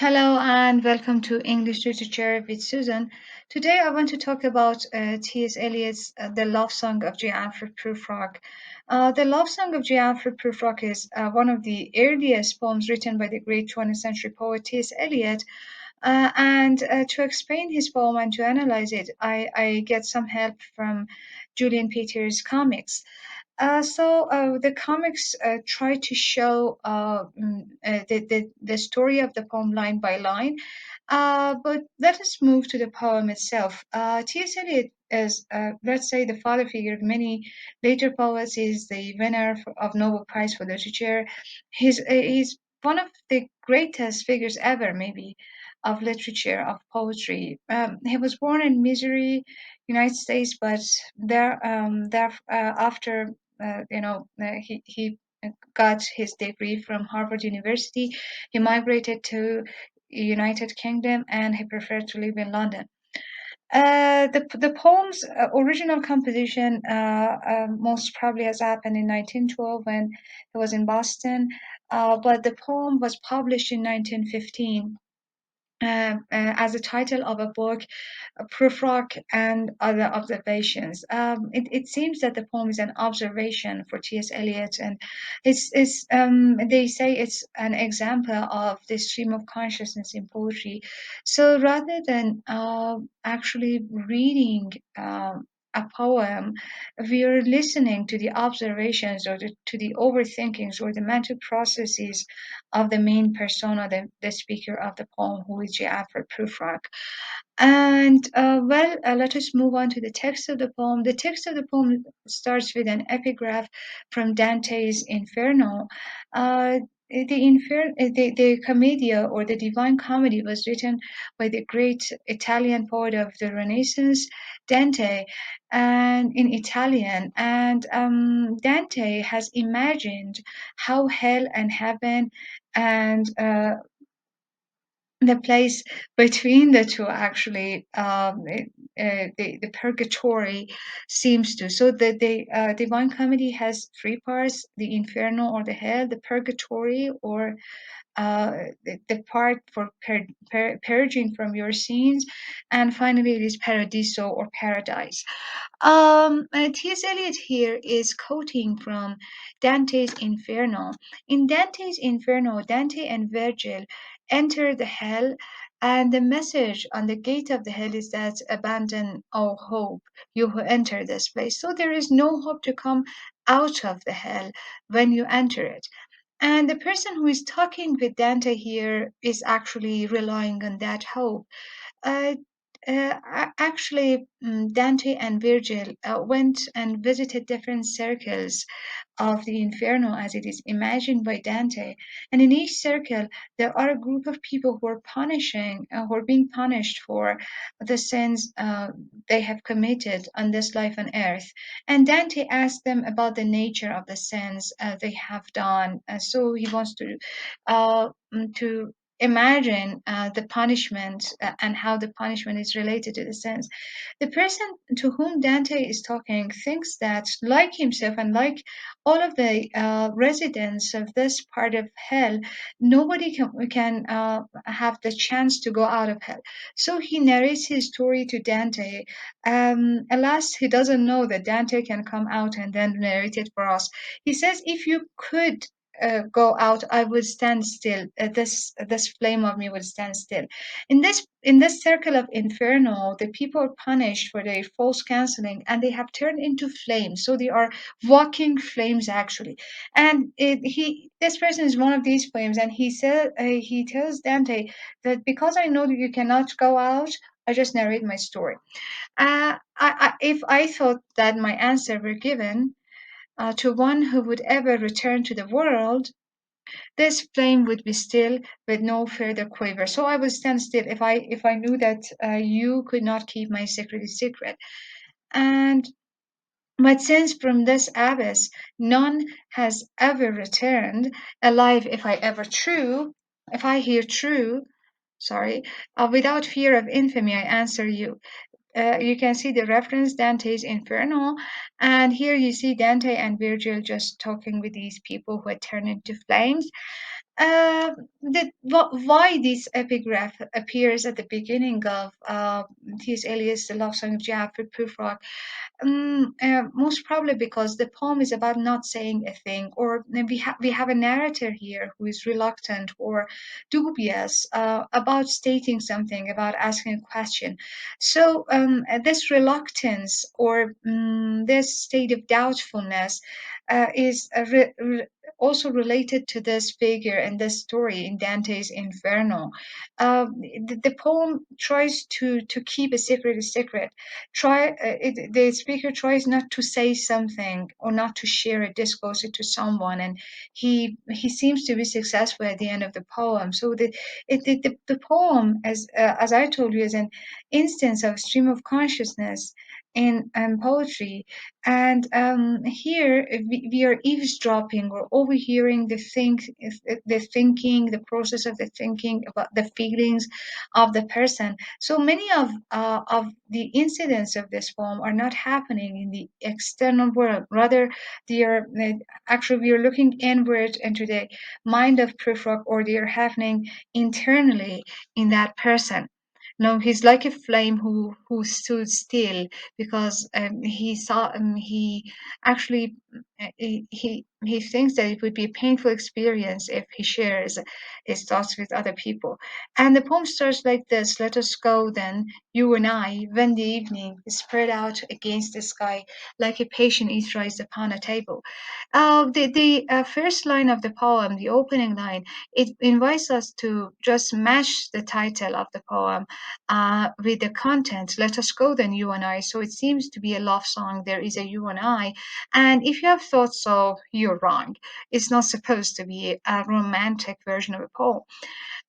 Hello and welcome to English Literature with Susan. Today I want to talk about T.S. Eliot's The Love Song of J. Alfred Prufrock. The Love Song of J. Alfred Prufrock is one of the earliest poems written by the great 20th century poet T.S. Eliot. And to explain his poem and to analyze it, I get some help from Julian Peters' comics. The comics try to show the story of the poem line by line, but let us move to the poem itself. T.S. Eliot is, let's say, the father figure of many later poets. He's the winner of Nobel Prize for Literature. He's one of the greatest figures ever, maybe, of literature, of poetry. He was born in Missouri, United States, but after he got his degree from Harvard University. He migrated to United Kingdom and he preferred to live in London. The poem's original composition most probably has happened in 1912 when he was in Boston, but the poem was published in 1915 as a title of a book, Prufrock and Other Observations. It seems that the poem is an observation for T.S. Eliot, and they say it's an example of the stream of consciousness in poetry. So rather than actually reading a poem, we are listening to the observations or to the overthinkings or the mental processes of the main persona, the speaker of the poem, who is J. Alfred Prufrock. And let us move on to the text of the poem. The text of the poem starts with an epigraph from Dante's Inferno. The Commedia or the Divine Comedy was written by the great Italian poet of the Renaissance, Dante, and in Italian. And Dante has imagined how hell and heaven and the place between the two actually the purgatory seems to. So the Divine Comedy has three parts: the Inferno or the hell, the purgatory or the part for purging from your sins, and finally it is paradiso or paradise. T.S. Eliot here is quoting from Dante's Inferno. In Dante's Inferno, Dante and Virgil enter the hell, and the message on the gate of the hell is that abandon all hope, you who enter this place. So there is no hope to come out of the hell when you enter it. And the person who is talking with Dante here is actually relying on that hope. Uh, Dante and Virgil went and visited different circles of the Inferno as it is imagined by Dante. And in each circle, there are a group of people who are being punished for the sins they have committed on this life on earth. And Dante asks them about the nature of the sins they have done. So he wants to imagine the punishment and how the punishment is related to the sins. The person to whom Dante is talking thinks that, like himself and like all of the residents of this part of hell, nobody can have the chance to go out of hell. So he narrates his story to Dante. Alas, he doesn't know that Dante can come out and then narrate it for us. He says, if you could go out, I would stand still. This flame of me would stand still. In this circle of inferno, the people are punished for their false counseling, and they have turned into flames. So they are walking flames actually. And this person is one of these flames, and he tells Dante that because I know that you cannot go out, I just narrate my story. If I thought that my answer were given to one who would ever return to the world, this flame would be still with no further quiver. So I would stand still if I knew that you could not keep my secret a secret. And but since from this abyss none has ever returned alive, if I hear true, sorry, without fear of infamy, I answer you. You can see the reference Dante's Inferno, and here you see Dante and Virgil just talking with these people who had turned into flames. Why this epigraph appears at the beginning of T.S. Eliot's The Love Song of Alfred Prufrock. Most probably because the poem is about not saying a thing, or we have a narrator here who is reluctant or dubious about stating something, about asking a question. So this reluctance or this state of doubtfulness is also related to this figure and this story in Dante's Inferno. The poem tries to keep a secret. The speaker tries not to say something or not to share a discourse to someone, and he seems to be successful at the end of the poem. So the poem, as I told you, is an instance of stream of consciousness in poetry. And here we are eavesdropping or overhearing the thinking, the process of the thinking about the feelings of the person. So many of the incidents of this poem are not happening in the external world. Rather, they are actually we are looking inward into the mind of Prufrock, or they are happening internally in that person. No, he's like a flame who stood still because he saw he actually he thinks that it would be a painful experience if he shares his thoughts with other people. And the poem starts like this: "Let us go then, you and I, when the evening is spread out against the sky, like a patient eater upon a table." The first line of the poem, the opening line, it invites us to just match the title of the poem with the content. "Let us go then, you and I." So it seems to be a love song. There is a you and I. And if you have thought so, you're wrong. It's not supposed to be a romantic version of a poem.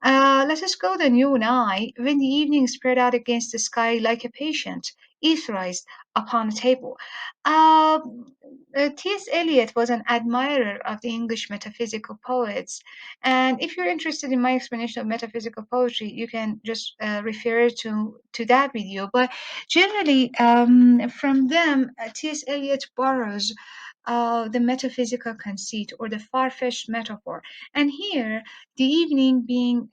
"Let us go then, you and I, when the evening spread out against the sky like a patient, etherized upon a table." Uh, T.S. Eliot was an admirer of the English metaphysical poets. And if you're interested in my explanation of metaphysical poetry, you can just refer to that video. But generally, from them, T.S. Eliot borrows the metaphysical conceit or the far-fetched metaphor. And here, the evening being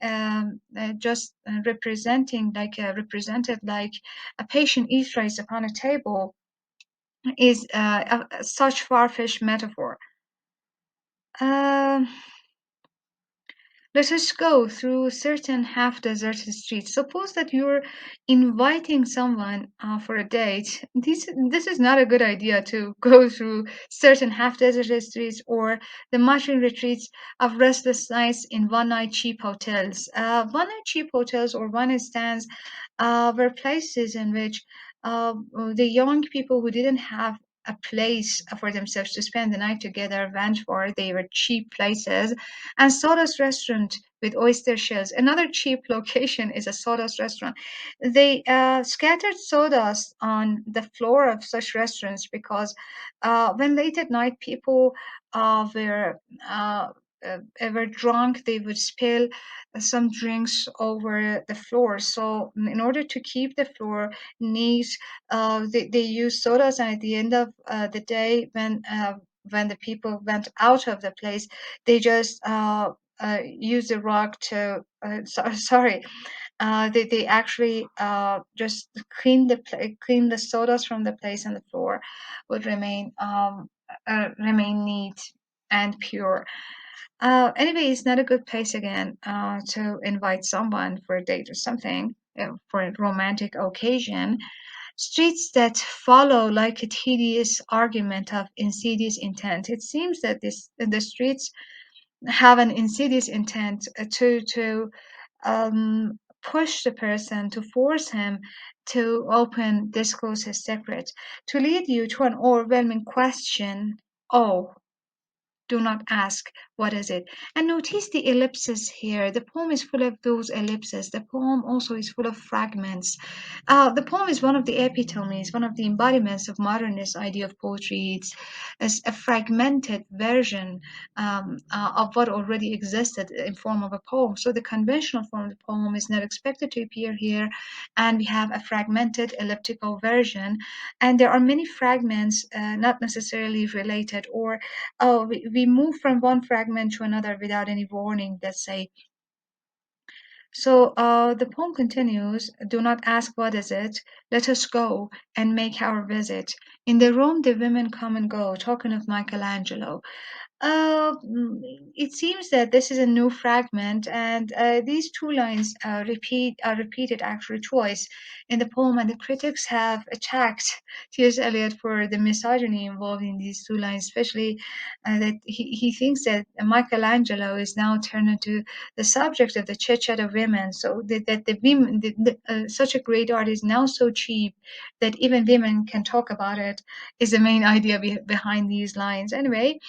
just represented like a patient eater upon a table is such far-fetched metaphor. Um Let us go through certain half-deserted streets. Suppose that you're inviting someone for a date. This is not a good idea to go through certain half-deserted streets or the mushroom retreats of restless nights in one-night cheap hotels. One-night cheap hotels or one-night stands were places in which uh, the young people who didn't have a place for themselves to spend the night together went for. They were cheap places. And Sawdust Restaurant with oyster shells. Another cheap location is a sawdust restaurant. They scattered sawdust on the floor of such restaurants because when late at night people uh, were drunk, they would spill some drinks over the floor. So in order to keep the floor neat, they use sawdust. And at the end of the day, when the people went out of the place, they just use the rug to sorry they actually just clean the sawdust from the place, and the floor would remain neat and pure. Anyway, it's not a good place again to invite someone for a date or something for a romantic occasion. Streets that follow like a tedious argument of insidious intent. It seems that the streets have an insidious intent to push the person, to force him to open, disclose his secret, to lead you to an overwhelming question. Oh, do not ask, what is it? And notice the ellipses here. The poem is full of those ellipses. The poem also is full of fragments. The poem is one of the epitomes, one of the embodiments of modernist idea of poetry. It's as a fragmented version of what already existed in form of a poem. So the conventional form of the poem is not expected to appear here, and we have a fragmented elliptical version. And there are many fragments, not necessarily related, or we move from one fragment to another without any warning, let's say. So the poem continues: "Do not ask what is it. Let us go and make our visit. In the room the women come and go, talking of Michelangelo." It seems that this is a new fragment, and these two lines are repeated actually twice in the poem, and the critics have attacked T.S. Eliot for the misogyny involved in these two lines, especially that he thinks that Michelangelo is now turned into the subject of the chit chat of women, so that the women, such a great art is now so cheap that even women can talk about it, is the main idea behind these lines. Anyway,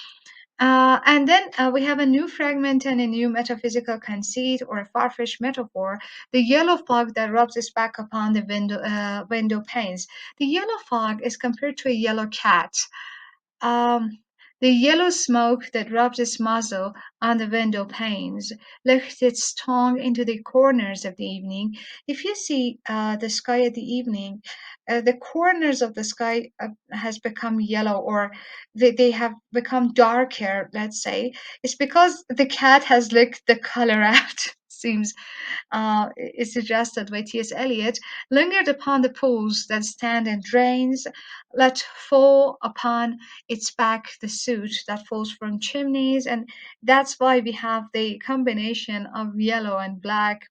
and then we have a new fragment and a new metaphysical conceit or a far-fetched metaphor: the yellow fog that rubs its back upon the window panes. The yellow fog is compared to a yellow cat. Um, the yellow smoke that rubs its muzzle on the window panes licks its tongue into the corners of the evening. If you see the sky at the evening, the corners of the sky has become yellow, or they have become darker, let's say. It's because the cat has licked the color out, seems is suggested by T.S. Eliot. Lingered upon the pools that stand in drains, let fall upon its back the soot that falls from chimneys, and that's why we have the combination of yellow and black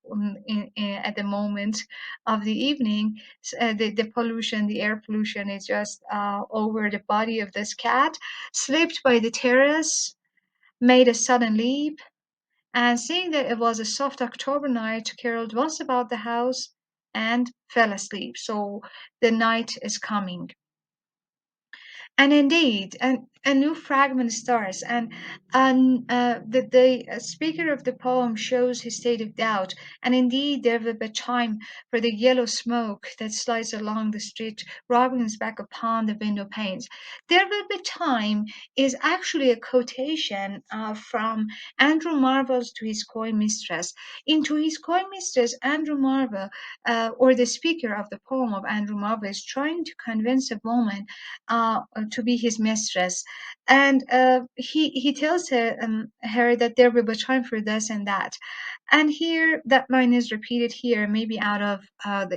at the moment of the evening. The pollution, the air pollution, is just over the body of this cat. Slipped by the terrace, made a sudden leap, and seeing that it was a soft October night, caroled once about the house and fell asleep. So the night is coming. And indeed, a new fragment starts, and the speaker of the poem shows his state of doubt. And indeed, there will be time for the yellow smoke that slides along the street, rubbing its back upon the window panes. There will be time is actually a quotation from Andrew Marvell's To His Coy Mistress. In To His Coy Mistress, Andrew Marvell, or the speaker of the poem of Andrew Marvell, is trying to convince a woman to be his mistress, and he tells her that there will be time for this and that. And here that line is repeated here, maybe out of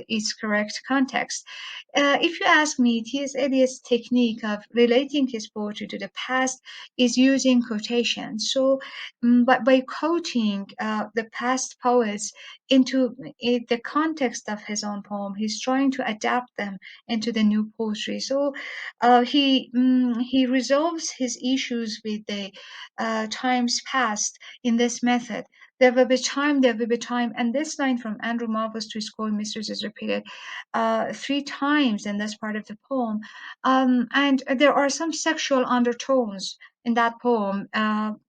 its correct context. If you ask me, T.S. Eliot's technique of relating his poetry to the past is using quotation. So, by quoting the past poets into the context of his own poem, he's trying to adapt them into the new poetry. So he resolves his issues with the times past in this method. There will be time, there will be time. And this line from Andrew Marvell's To Score Mistress is repeated three times in this part of the poem. And there are some sexual undertones in that poem.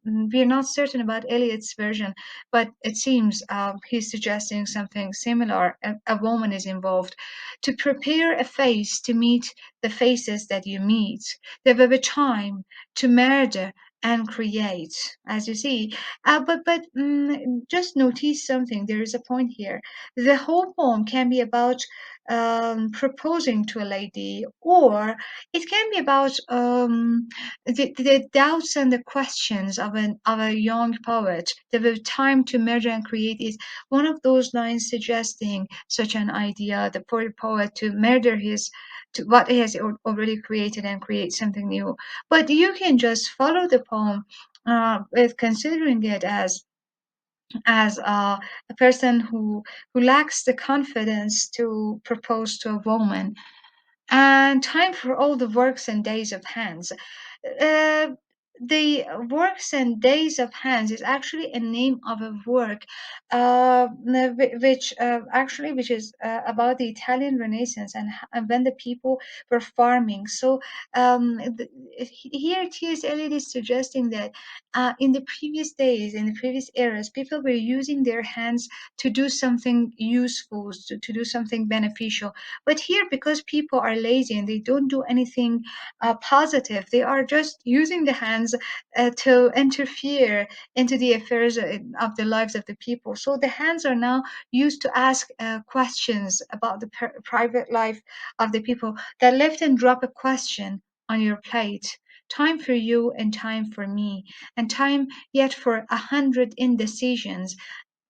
We're not certain about Eliot's version, but it seems he's suggesting something similar. A woman is involved. To prepare a face to meet the faces that you meet. There will be time to murder and create, as you see. But just notice something. There is a point here. The whole poem can be about proposing to a lady, or it can be about the doubts and the questions of a young poet. The time to murder and create is one of those lines suggesting such an idea. The poet to murder his to what he has already created and create something new. But you can just follow the poem with considering it as a person who lacks the confidence to propose to a woman, and time for all the works and days of hands. Uh, the works and days of hands is actually a name of a work, which is about the Italian Renaissance, and when the people were farming. So here T.S. Eliot is suggesting that in the previous days, in the previous eras, people were using their hands to do something useful, to do something beneficial. But here, because people are lazy and they don't do anything positive, they are just using the hands to interfere into the affairs of the lives of the people. So the hands are now used to ask questions about the private life of the people. That lift and drop a question on your plate time for you and time for me, and time yet for 100 indecisions,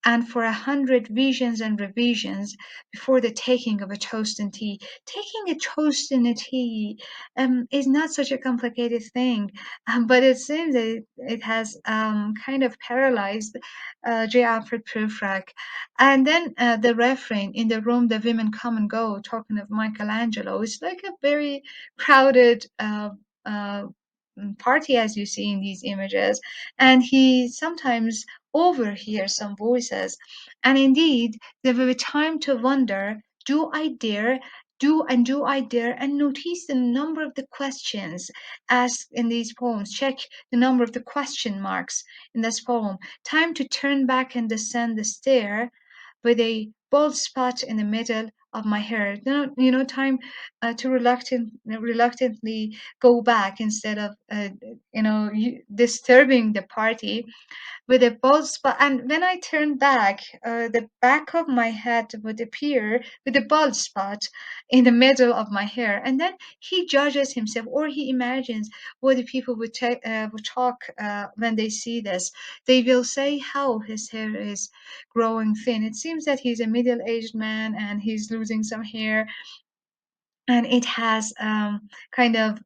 and for 100 visions and revisions before the taking of a toast and tea. Taking a toast and a tea is not such a complicated thing, but it seems that it has kind of paralyzed J. Alfred Prufrock. And then the refrain, "In the room the women come and go," talking of Michelangelo, it's like a very crowded uh, party as you see in these images. And he sometimes overhear some voices. And indeed, there will be time to wonder, do I dare? Do I dare? And notice the number of the questions asked in these poems. Check the number of the question marks in this poem. Time to turn back and descend the stair with a bald spot in the middle of my hair. Time to reluctantly go back instead of disturbing the party with a bald spot. And when I turned back, the back of my head would appear with a bald spot in the middle of my hair. And then he judges himself, or he imagines what the people would talk when they see this. They will say how his hair is growing thin. It seems that he's a middle-aged man and he's losing some hair, and it has kind of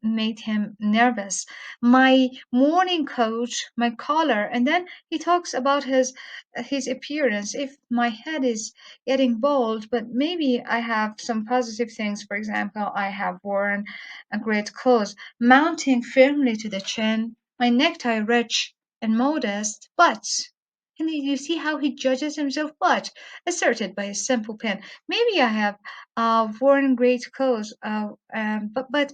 made him nervous. My morning coat, my collar, and then he talks about his appearance. If my head is getting bald, but maybe I have some positive things. For example, I have worn a great clothes, mounting firmly to the chin, my necktie rich and modest, but. And you see how he judges himself, but asserted by a simple pen. Maybe I have worn great clothes, but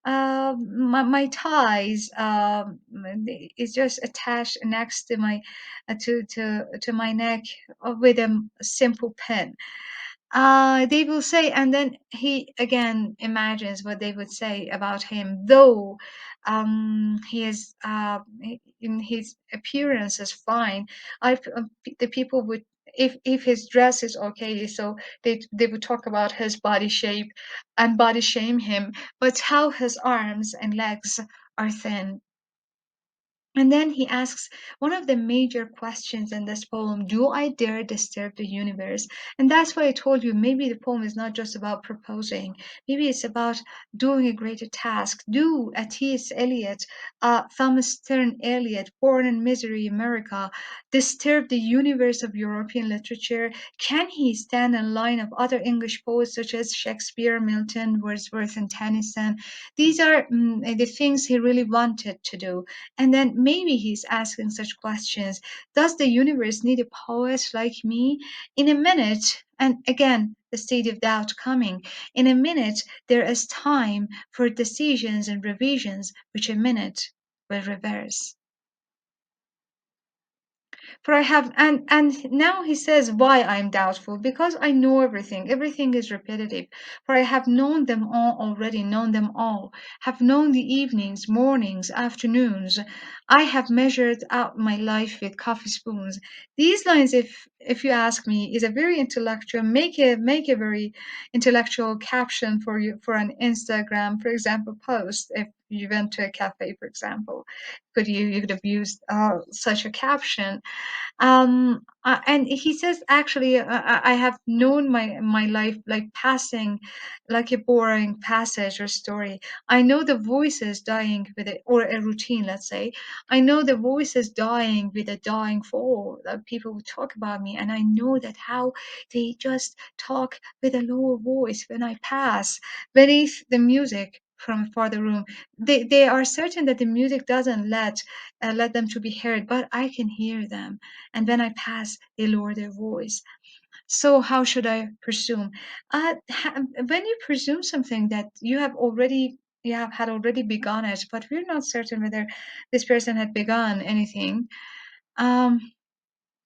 my ties is just attached next to my to my neck with a simple pin. They will say, and then he again imagines what they would say about him, though in his appearance is fine. The people would, if his dress is okay, so they would talk about his body shape and body shame him, but how his arms and legs are thin. And then he asks one of the major questions in this poem: do I dare disturb the universe? And that's why I told you maybe the poem is not just about proposing, maybe it's about doing a greater task. Do a T.S. Eliot, Thomas Stern Eliot, Born in Misery, America, disturb the universe of European literature? Can he stand in line of other English poets such as Shakespeare, Milton, Wordsworth, and Tennyson? These are the things he really wanted to do. And then maybe he's asking such questions. Does the universe need a poet like me? In a minute, and again, the state of doubt coming. In a minute, there is time for decisions and revisions, which a minute will reverse. For I have, and now he says why I am doubtful, because I know everything. Everything is repetitive. For I have known them all already, known them all, have known the evenings, mornings, afternoons. I have measured out my life with coffee spoons. These lines, if you ask me, is a very intellectual. Make a very intellectual caption for you for an Instagram, for example, post. If you went to a cafe, for example, you could have used such a caption. And he says, actually, I have known my life like passing, like a boring passage or story. I know the voices dying with it, or a routine, let's say. I know the voices dying with a dying fall. That people would talk about me, and I know that how they just talk with a lower voice when I pass beneath the music from a farther room. They are certain that the music doesn't let them to be heard, but I can hear them, and when I pass, they lower their voice. So how should I presume? When you presume something that you have had already begun it, but we're not certain whether this person had begun anything. Um,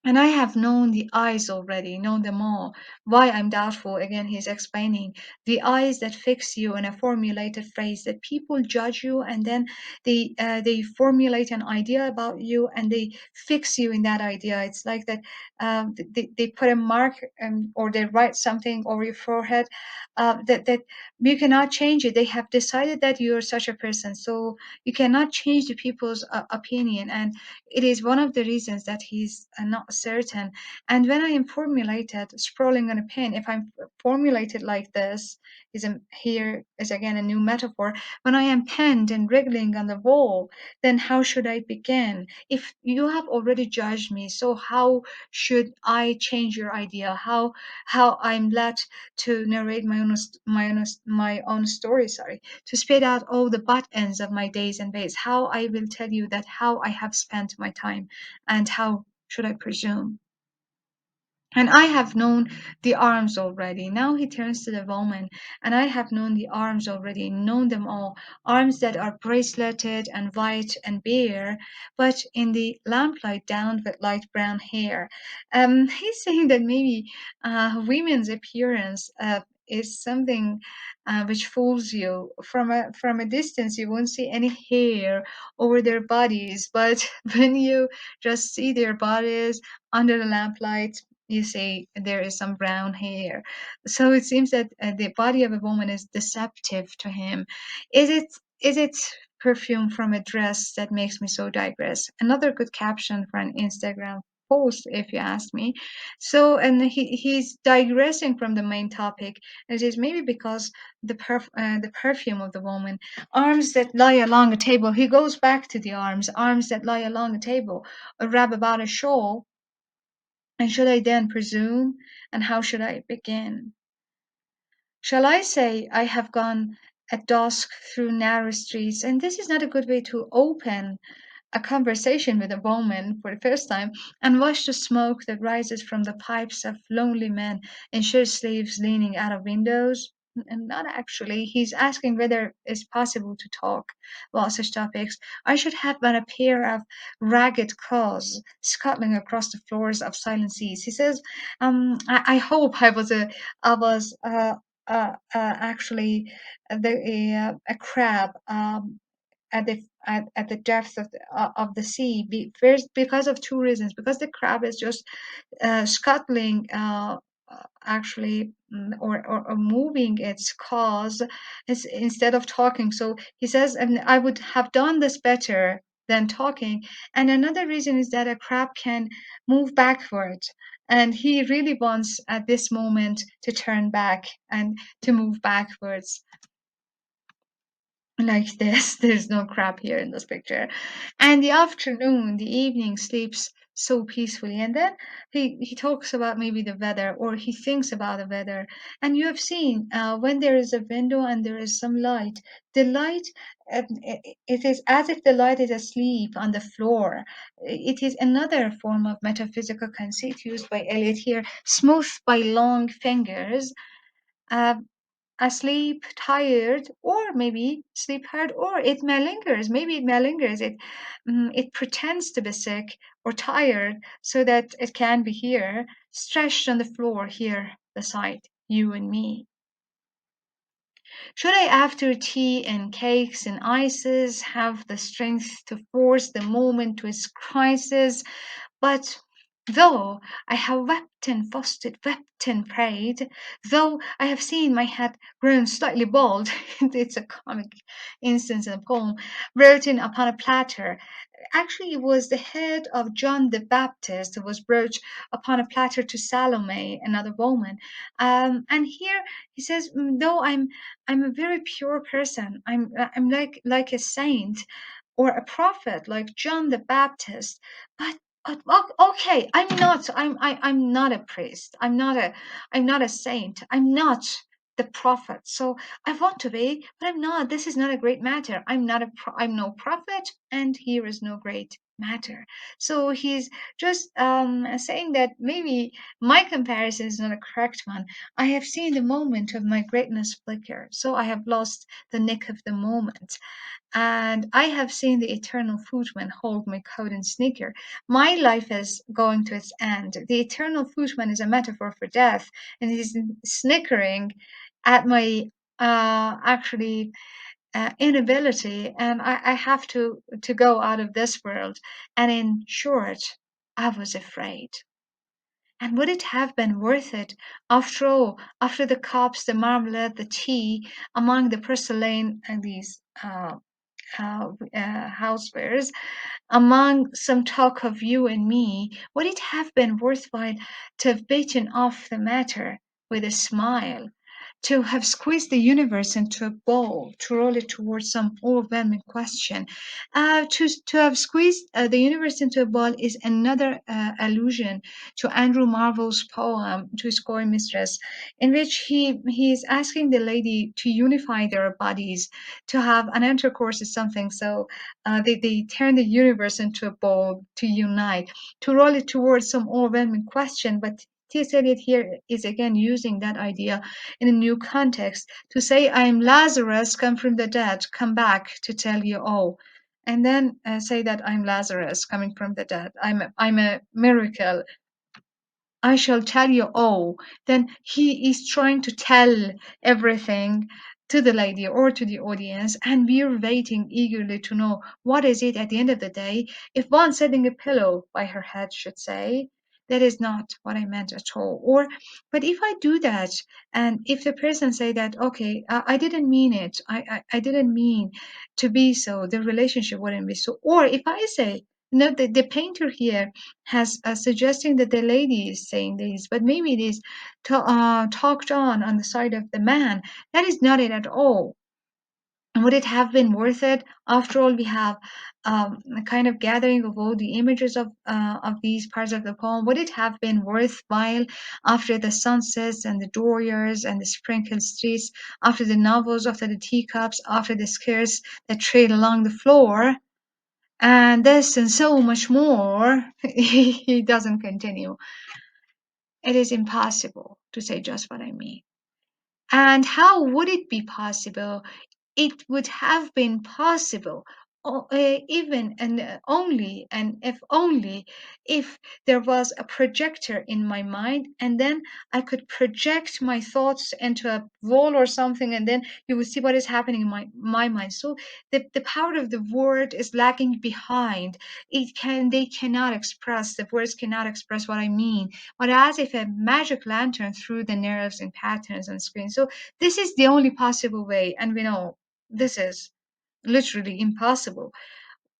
And I have known the eyes already, known them all. Why I'm doubtful, again, he's explaining. The eyes that fix you in a formulated phrase, that people judge you and then they formulate an idea about you and they fix you in that idea. It's like that they put a mark or they write something over your forehead that you cannot change it. They have decided that you're such a person. So you cannot change the people's opinion. And it is one of the reasons that he's not certain. And when I am formulated, scrolling on a pen, if I'm formulated like this, here is again a new metaphor. When I am penned and wriggling on the wall, then how should I begin? If you have already judged me, so how should I change your idea? How I'm led to narrate my own story? Sorry, to spit out all the butt ends of my days and days. How I will tell you that how I have spent my time, and how should I presume? And I have known the arms already. Now he turns to the woman, and I have known the arms already, known them all. Arms that are braceleted and white and bare, but in the lamplight downed with light brown hair. He's saying that maybe women's appearance is something which fools you. From a distance, you won't see any hair over their bodies, but when you just see their bodies under the lamplight, you say there is some brown hair. So it seems that the body of a woman is deceptive to him. Is it perfume from a dress that makes me so digress? Another good caption for an Instagram post, if you ask me. So, and he's digressing from the main topic. It is maybe because the perfume of the woman, arms that lie along a table. He goes back to the arms that lie along a table, a wrap about a shawl, and should I then presume? And how should I begin? Shall I say I have gone at dusk through narrow streets? And this is not a good way to open a conversation with a woman for the first time, and watch the smoke that rises from the pipes of lonely men in shirt sleeves leaning out of windows. And not actually. He's asking whether it's possible to talk about such topics. I should have been a pair of ragged claws scuttling across the floors of silent seas. He says, I hope I was actually a crab at the depth of the sea, first because of two reasons. Because the crab is just scuttling, actually, or moving its cause instead of talking. So he says, and I would have done this better than talking. And another reason is that a crab can move backward. And he really wants at this moment to turn back and to move backwards like this. There's no crap here in this picture. And the afternoon, the evening sleeps so peacefully. And then he talks about maybe the weather, or he thinks about the weather. And you have seen when there is a window and there is some light, the light. It is as if the light is asleep on the floor. It is another form of metaphysical conceit used by Eliot here, smoothed by long fingers. Uh, Asleep, tired, or maybe sleep hard, or it malingers. Maybe it malingers. It pretends to be sick or tired so that it can be here, stretched on the floor here beside you and me. Should I, after tea and cakes and ices, have the strength to force the moment to its crisis? But though I have wept and fasted, wept and prayed, though I have seen my head grown slightly bald, it's a comic instance in a poem, written upon a platter. Actually, it was the head of John the Baptist who was brought upon a platter to Salome, another woman. And here he says, though I'm a very pure person, I'm like a saint or a prophet like John the Baptist. Okay, I'm not a priest. I'm not a saint. I'm not the prophet. So I want to be, but I'm not. This is not a great matter. I'm no prophet, and here is no great matter. So he's just saying that maybe my comparison is not a correct one. I have seen the moment of my greatness flicker, so I have lost the nick of the moment. And I have seen the eternal footman hold my coat and sneaker. My life is going to its end. The eternal footman is a metaphor for death, and he's snickering at my actually inability, and I have to go out of this world. And in short, I was afraid. And would it have been worth it? After all, after the cups, the marmalade, the tea, among the porcelain and these housewares, among some talk of you and me, would it have been worthwhile to have beaten off the matter with a smile? To have squeezed the universe into a ball, to roll it towards some overwhelming question. To have squeezed the universe into a ball is another allusion to Andrew Marvell's poem to his coy mistress, in which he is asking the lady to unify their bodies, to have an intercourse is something. So they turn the universe into a ball to unite, to roll it towards some overwhelming question. But T.S. Eliot here is again using that idea in a new context to say, I am Lazarus, come from the dead, come back to tell you all. And then say that I'm Lazarus coming from the dead. I'm a miracle. I shall tell you all. Then he is trying to tell everything to the lady or to the audience, and we're waiting eagerly to know what is it at the end of the day. If one setting a pillow by her head should say, that is not what I meant at all. Or, but if I do that, and if the person say that, okay, I didn't mean it, I didn't mean to be so, the relationship wouldn't be so. Or if I say, no, the painter here has suggesting that the lady is saying this, but maybe it is talked on the side of the man. That is not it at all. And would it have been worth it? After all, we have a kind of gathering of all the images of these parts of the poem. Would it have been worthwhile after the sunsets and the dooryards and the sprinkled streets, after the novels, after the teacups, after the skirts that trail along the floor? And this and so much more, he doesn't continue. It is impossible to say just what I mean. And how would it be possible? It would have been possible even and only and if only if there was a projector in my mind, and then I could project my thoughts into a wall or something, and then you would see what is happening in my mind. So the power of the word is lagging behind. They cannot express, the words cannot express what I mean, but as if a magic lantern through the nerves and patterns and screens. So this is the only possible way, and we know this is literally impossible.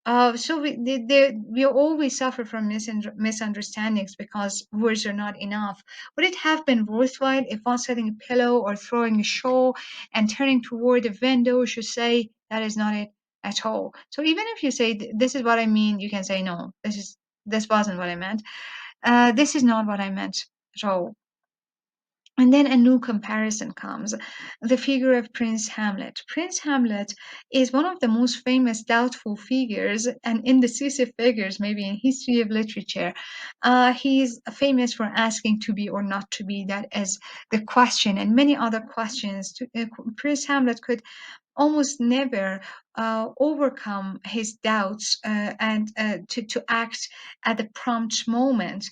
So we always suffer from misunderstandings because words are not enough. Would it have been worthwhile if one setting a pillow or throwing a shawl and turning toward the window should say that is not it at all? So even if you say this is what I mean, you can say no. This wasn't what I meant. This is not what I meant at all. And then a new comparison comes, the figure of Prince Hamlet. Prince Hamlet is one of the most famous doubtful figures and indecisive figures, maybe in history of literature. He's famous for asking to be or not to be. That is the question, and many other questions. Prince Hamlet could almost never overcome his doubts and to act at the prompt moment.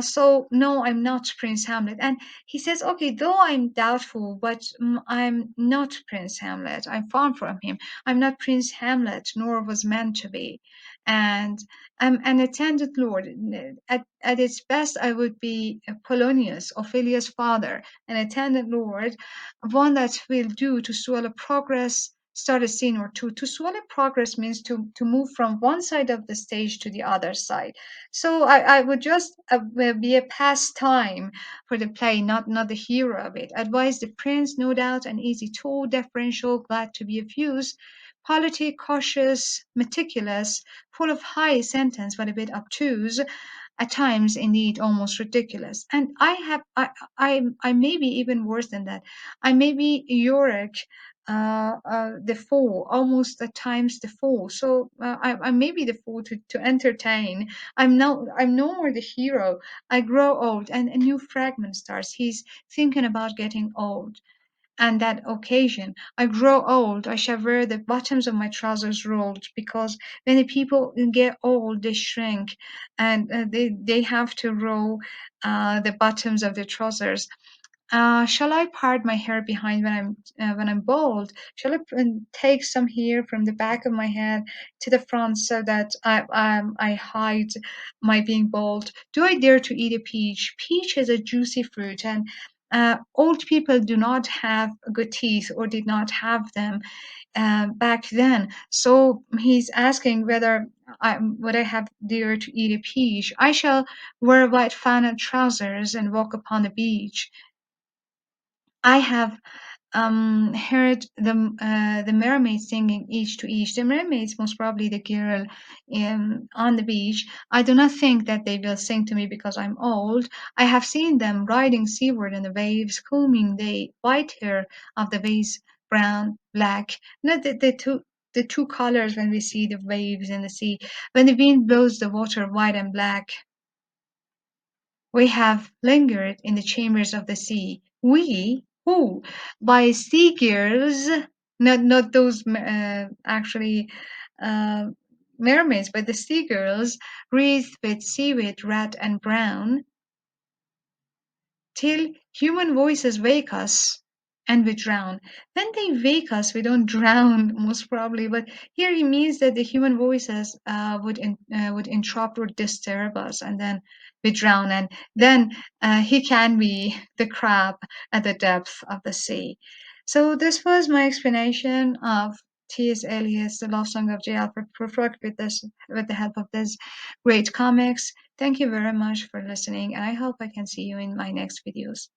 So no, I'm not Prince Hamlet. And he says, okay, though I'm doubtful, but I'm not Prince Hamlet. I'm far from him. I'm not Prince Hamlet, nor was meant to be. And I'm an attendant lord. At its best, I would be Polonius, Ophelia's father, an attendant lord, one that will do to swallow progress, start a scene or two. To swallow progress means to move from one side of the stage to the other side. So I would just be a pastime for the play, not the hero of it. Advise the prince, no doubt, an easy tool, deferential, glad to be of use, politic, cautious, meticulous, full of high sentence, but a bit obtuse. at times indeed almost ridiculous. And I may be even worse than that. I may be Yorick, the fool, almost at times the fool. So I may be the fool to entertain. I'm no more the hero. I grow old, and a new fragment starts. He's thinking about getting old. And that occasion, I grow old, I shall wear the bottoms of my trousers rolled, because when the people get old, they shrink, and they have to roll the bottoms of their trousers. Shall I part my hair behind when I'm bald? Shall I take some hair from the back of my head to the front so that I hide my being bald? Do I dare to eat a peach? Peach is a juicy fruit, and old people do not have good teeth or did not have them back then. So he's asking whether I would I have dare to eat a peach. I shall wear white flannel trousers and walk upon the beach. I have heard the mermaids singing each to each. The mermaids, most probably the girl on the beach. I do not think that they will sing to me because I'm old. I have seen them riding seaward in the waves, combing the white hair of the waves, brown, black. Not the two colors when we see the waves in the sea. When the wind blows the water white and black, we have lingered in the chambers of the sea. We, who, by sea girls, not those actually uh, mermaids, but the sea girls, wreathed with seaweed red and brown, till human voices wake us and we drown. When they wake us, we don't drown, most probably, but here he means that the human voices would interrupt or disturb us, and then we drown, and then he can be the crab at the depth of the sea. So this was my explanation of T.S. Eliot's The Love Song of J. Alfred Prufrock with the help of this great comics. Thank you very much for listening, and I hope I can see you in my next videos.